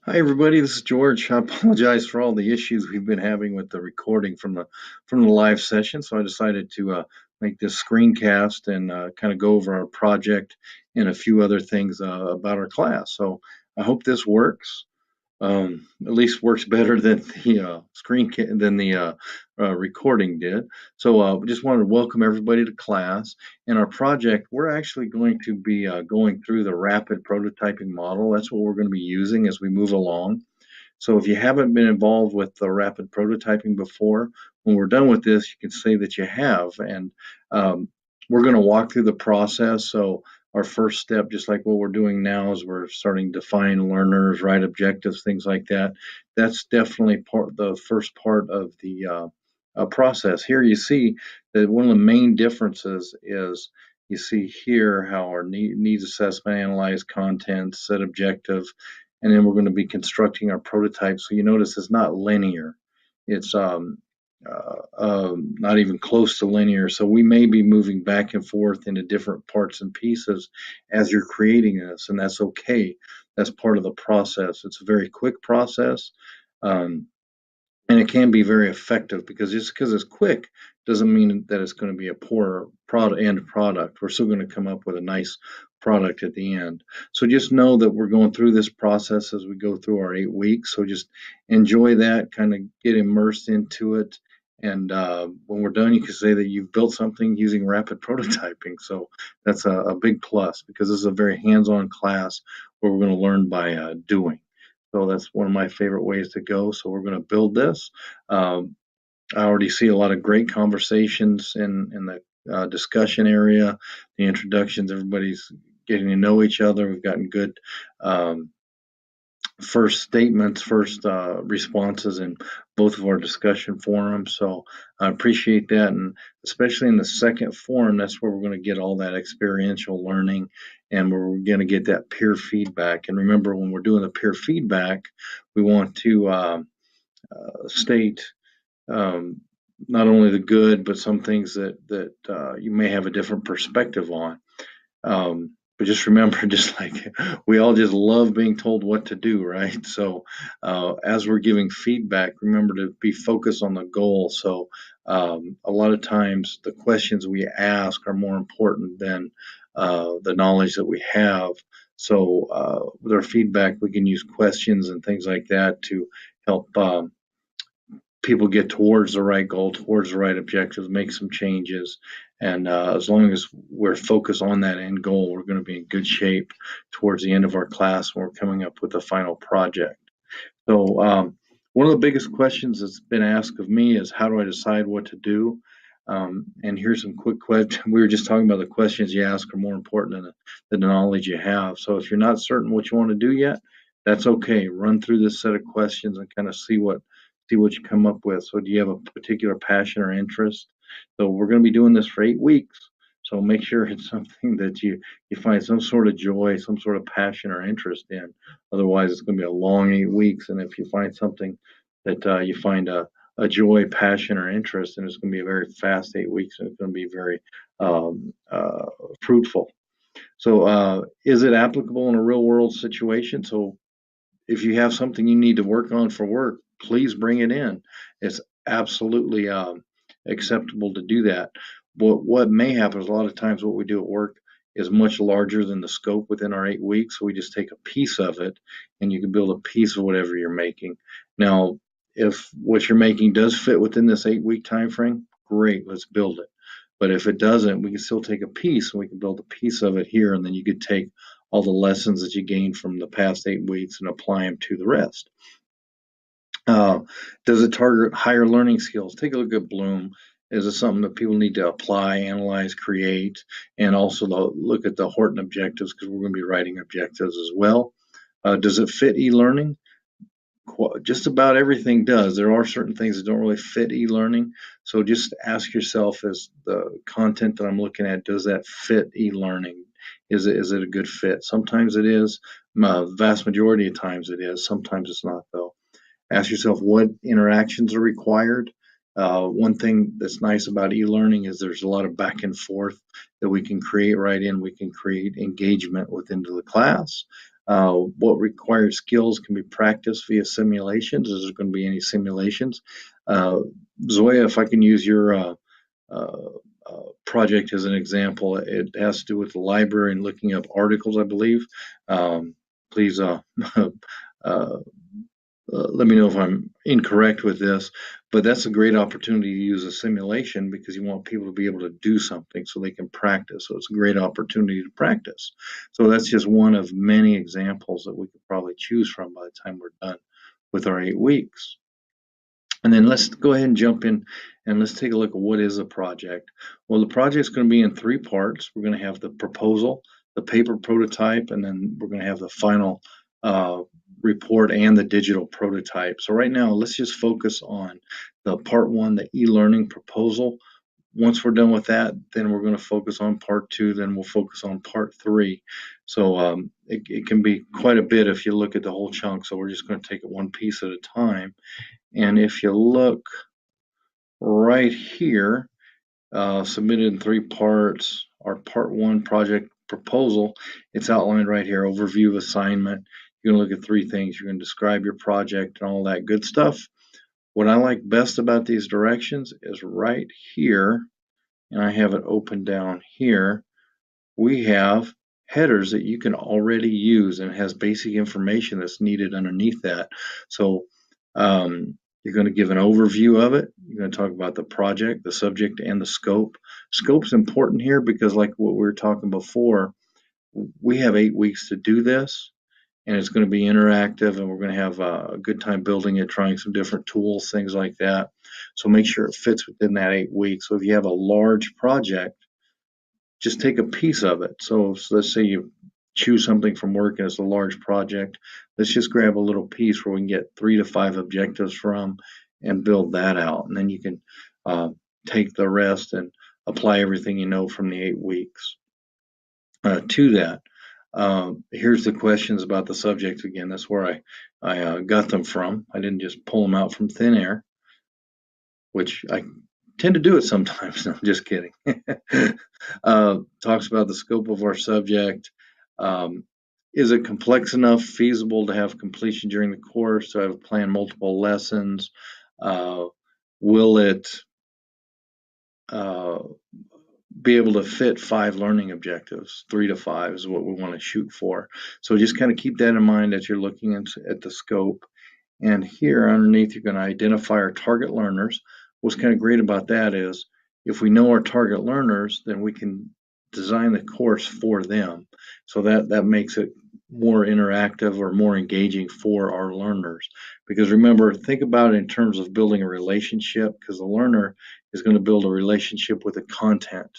Hi everybody, this is George. I apologize for all the issues we've been having with the recording from the live session. So I decided to make this screencast and kind of go over our project and a few other things about our class. So I hope this works. At least works better than the than the recording did. So we just wanted to welcome everybody to class. In our project, we're actually going to be going through the rapid prototyping model. That's what we're going to be using as we move along. So if you haven't been involved with the rapid prototyping before, when we're done with this, you can say that you have. And we're going to walk through the process. So our first step, just like what we're doing now, is we're starting to define learners, write objectives, things like that. That's definitely the first part of the process. Here you see that one of the main differences is you see here how our needs assessment, analyze content, set objective, and then we're going to be constructing our prototype. So you notice it's not linear. It's not even close to linear. So we may be moving back and forth into different parts and pieces as you're creating this, and that's okay. That's part of the process. It's a very quick process. Um, and it can be very effective because just because it's quick doesn't mean that it's going to be a poor end product. We're still going to come up with a nice product at the end. So just know that we're going through this process as we go through our 8 weeks. So just enjoy that, kind of get immersed into it. And when we're done, you can say that you've built something using rapid prototyping. So that's a big plus because this is a very hands-on class where we're going to learn by doing. So that's one of my favorite ways to go. So we're going to build this. I already see a lot of great conversations in the discussion area, the introductions. Everybody's getting to know each other. We've gotten good um, first statements, first responses in both of our discussion forums. So I appreciate that. And especially in the second forum, that's where we're going to get all that experiential learning and we're going to get that peer feedback. And remember, when we're doing the peer feedback, we want to state um, not only the good, but some things that you may have a different perspective on. But just remember, just like we all just love being told what to do, right? So as we're giving feedback, remember to be focused on the goal. So a lot of times the questions we ask are more important than the knowledge that we have. So with our feedback, we can use questions and things like that to help people get towards the right goal, towards the right objectives, make some changes. And as long as we're focused on that end goal, we're going to be in good shape towards the end of our class when we're coming up with the final project. So, one of the biggest questions that's been asked of me is how do I decide what to do? And here's some quick questions. We were just talking about the questions you ask are more important than the knowledge you have. So, if you're not certain what you want to do yet, that's okay. Run through this set of questions and kind of see what you come up with. So, do you have a particular passion or interest? So, we're going to be doing this for 8 weeks. So, make sure it's something that you find some sort of joy, some sort of passion or interest in. Otherwise, it's going to be a long 8 weeks. And if you find something that you find a joy, passion, or interest, and it's going to be a very fast 8 weeks, and it's going to be very um, uh, fruitful. So, is it applicable in a real world situation? So, if you have something you need to work on for work, please bring it in. It's absolutely acceptable to do that. But what may happen is a lot of times what we do at work is much larger than the scope within our 8 weeks. So we just take a piece of it and you can build a piece of whatever you're making. Now, if what you're making does fit within this 8 week time frame, great, let's build it. But if it doesn't, we can still take a piece and we can build a piece of it here. And then you could take all the lessons that you gained from the past 8 weeks and apply them to the rest. Uh, does it target higher learning skills? Take a look at Bloom. Is it something that people need to apply, analyze, create, and also look at the Horton objectives because we're going to be writing objectives as well. Does it fit e-learning? Just about everything does. There are certain things that don't really fit e-learning. So just ask yourself, is the content that I'm looking at, does that fit e-learning? Is it a good fit? Sometimes it is. Vast majority of times it is. Sometimes it's not though. Ask yourself what interactions are required. One thing that's nice about e-learning is there's a lot of back and forth that we can create right in. We can create engagement within the class. What required skills can be practiced via simulations? Is there going to be any simulations? Zoya, if I can use your project as an example, it has to do with the library and looking up articles, I believe. Please let me know if I'm incorrect with this, but that's a great opportunity to use a simulation because you want people to be able to do something so they can practice. So it's a great opportunity to practice. So that's just one of many examples that we could probably choose from by the time we're done with our 8 weeks. And then let's go ahead and jump in and let's take a look at what is a project. Well, the project is going to be in 3 parts. We're going to have the proposal, the paper prototype, and then we're going to have the final report and the digital prototype. So right now, let's just focus on the part 1, the e-learning proposal. Once we're done with that, then we're going to focus on part 2, then we'll focus on part 3. So it can be quite a bit if you look at the whole chunk. So we're just going to take it one piece at a time. And if you look right here, submitted in 3 parts, our part 1 project proposal, it's outlined right here, overview of assignment. You're going to look at 3 things. You're going to describe your project and all that good stuff. What I like best about these directions is right here, and I have it open down here, we have headers that you can already use and has basic information that's needed underneath that. So you're going to give an overview of it. You're going to talk about the project, the subject, and the scope. Scope's important here because, like what we were talking before, we have 8 weeks to do this, and it's going to be interactive, and we're going to have a good time building it, trying some different tools, things like that. So make sure it fits within that 8 weeks. So if you have a large project, just take a piece of it. So let's say you choose something from work and it's a large project. Let's just grab a little piece where we can get 3 to 5 objectives from and build that out. And then you can take the rest and apply everything you know from the 8 weeks to that. Here's the questions about the subject again. That's where I got them from. I didn't just pull them out from thin air, which I tend to do it sometimes. No, I'm just kidding. Talks about the scope of our subject. Is it complex enough, feasible to have completion during the course? So I've planned multiple lessons. Will it be able to fit 5 learning objectives? 3 to 5 is what we want to shoot for. So just kind of keep that in mind as you're looking at the scope. And here underneath, you're going to identify our target learners. What's kind of great about that is if we know our target learners, then we can design the course for them. So that makes it more interactive or more engaging for our learners. Because remember, think about it in terms of building a relationship, because the learner is going to build a relationship with the content,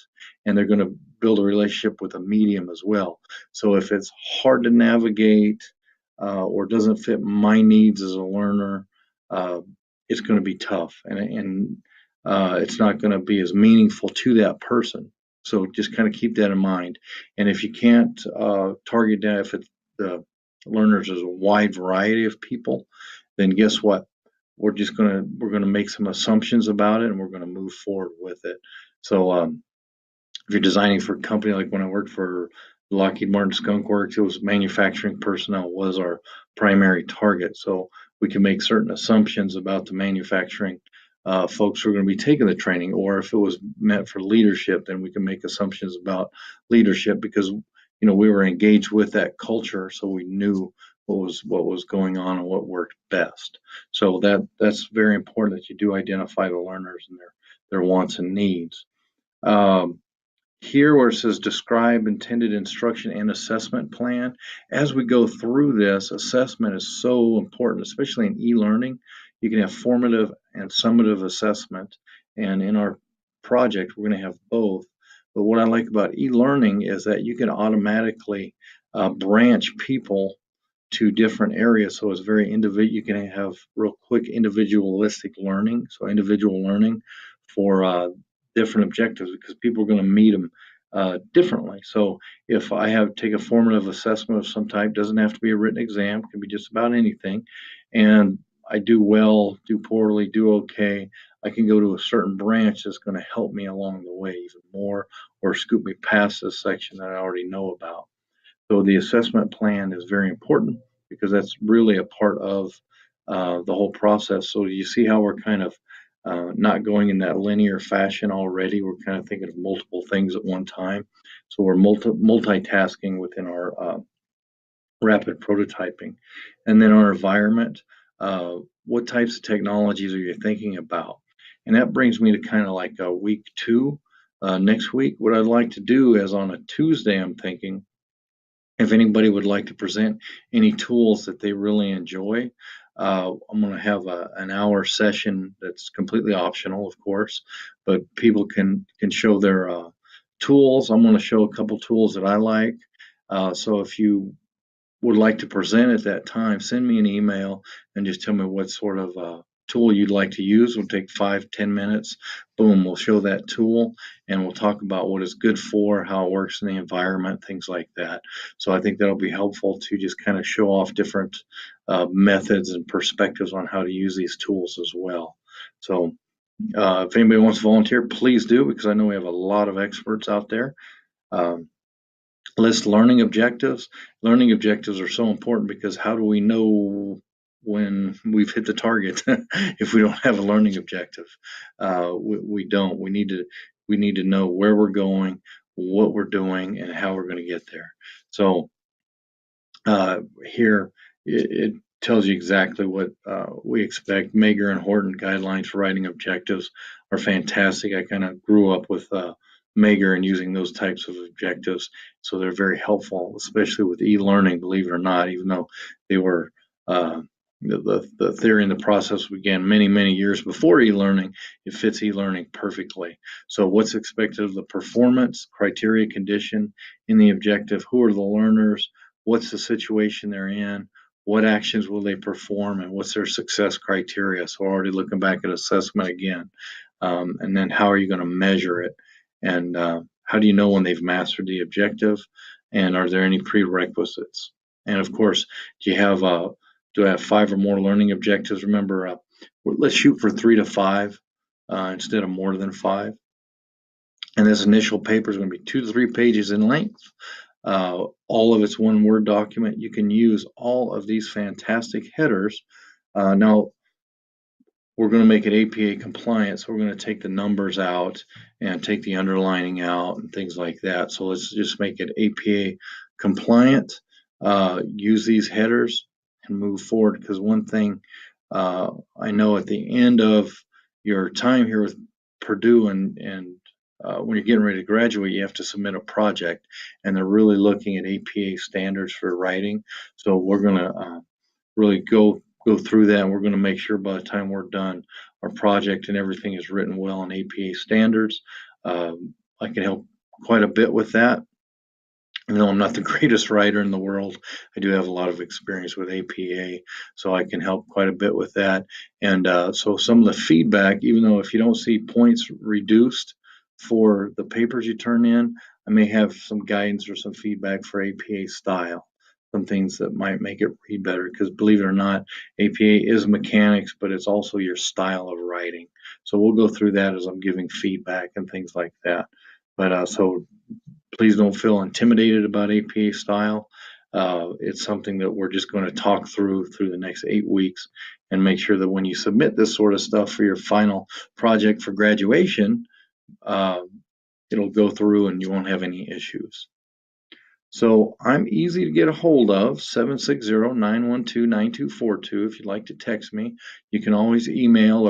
and they're going to build a relationship with a medium as well. So if it's hard to navigate or doesn't fit my needs as a learner, it's going to be tough, and it's not going to be as meaningful to that person. So just kind of keep that in mind. And if you can't target that, if the learners is a wide variety of people, then guess what? We're going to make some assumptions about it, and we're going to move forward with it. So if you're designing for a company, like when I worked for Lockheed Martin Skunk Works, it was manufacturing personnel was our primary target. So we can make certain assumptions about the manufacturing folks who are going to be taking the training, or if it was meant for leadership, then we can make assumptions about leadership because we were engaged with that culture, so we knew what was going on and what worked best. So that's very important that you do identify the learners and their wants and needs. Here where it says describe intended instruction and assessment plan, as we go through this, assessment is so important, especially in e-learning. You can have formative and summative assessment, and in our project we're going to have both. But what I like about e-learning is that you can automatically branch people to different areas, so it's very individual. You can have real quick individualistic learning, so individual learning for different objectives, because people are going to meet them differently. So if I take a formative assessment of some type, doesn't have to be a written exam, can be just about anything, and I do well, do poorly, do okay, I can go to a certain branch that's going to help me along the way even more, or scoop me past this section that I already know about. So the assessment plan is very important because that's really a part of the whole process. So you see how we're kind of not going in that linear fashion already. We're kind of thinking of multiple things at one time. So we're multitasking within our rapid prototyping. And then our environment, what types of technologies are you thinking about? And that brings me to kind of like week two. Next week, what I'd like to do is on a Tuesday, I'm thinking if anybody would like to present any tools that they really enjoy, I'm going to have an hour session that's completely optional, of course, but people can show their tools. I'm going to show a couple tools that I like. So if you would like to present at that time, send me an email and just tell me what sort of tool you'd like to use. It'll take 5-10 minutes. Boom, we'll show that tool and we'll talk about what it's good for, how it works in the environment, things like that. So I think that'll be helpful to just kind of show off different methods and perspectives on how to use these tools as well. So if anybody wants to volunteer, please do, because I know we have a lot of experts out there. List learning objectives. Learning objectives are so important because how do we know when we've hit the target if we don't have a learning objective? We don't. We need to know where we're going, what we're doing, and how we're going to get there. So here it tells you exactly what we expect. Mager and Horton guidelines for writing objectives are fantastic. I kind of grew up with Mager and using those types of objectives, so they're very helpful, especially with e-learning, believe it or not, even though they were the theory and the process began many years before e-learning. It fits e-learning perfectly. So what's expected of the performance, criteria, condition in the objective, who are the learners, what's the situation they're in, what actions will they perform, and what's their success criteria. So already looking back at assessment again. And then how are you going to measure it? And how do you know when they've mastered the objective? And are there any prerequisites? And of course, do I have 5 or more learning objectives? Remember, let's shoot for 3 to 5 instead of more than 5. And this initial paper is going to be 2 to 3 pages in length. All of it's one Word document. You can use all of these fantastic headers. Now, we're going to make it APA compliant, so we're going to take the numbers out and take the underlining out and things like that. So let's just make it APA compliant, use these headers and move forward, because one thing I know at the end of your time here with Purdue and when you're getting ready to graduate, you have to submit a project, and they're really looking at APA standards for writing. So we're going to really go through that, and we're going to make sure by the time we're done, our project and everything is written well in APA standards. I can help quite a bit with that. Even though I'm not the greatest writer in the world, I do have a lot of experience with APA, so I can help quite a bit with that. And so some of the feedback, even though if you don't see points reduced for the papers you turn in, I may have some guidance or some feedback for APA style, some things that might make it read better, because believe it or not, APA is mechanics, but it's also your style of writing. So we'll go through that as I'm giving feedback and things like that. But so please don't feel intimidated about APA style. It's something that we're just going to talk through the next 8 weeks and make sure that when you submit this sort of stuff for your final project for graduation, it'll go through and you won't have any issues. So I'm easy to get a hold of, 760-912-9242. If you'd like to text me, you can always email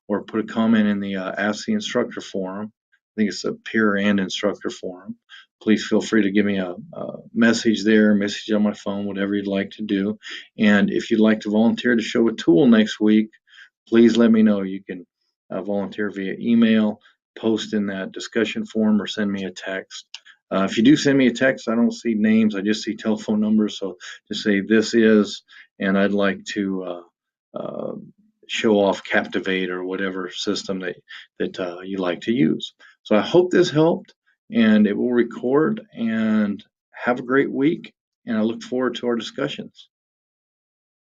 or put a comment in the Ask the Instructor forum. I think it's a peer and instructor forum. Please feel free to give me a message there, message on my phone, whatever you'd like to do. And if you'd like to volunteer to show a tool next week, please let me know. You can volunteer via email, post in that discussion forum, or send me a text. If you do send me a text, I don't see names, I just see telephone numbers. So just say this is, and I'd like to show off Captivate or whatever system that you like to use. So I hope this helped, and it will record. And have a great week, and I look forward to our discussions.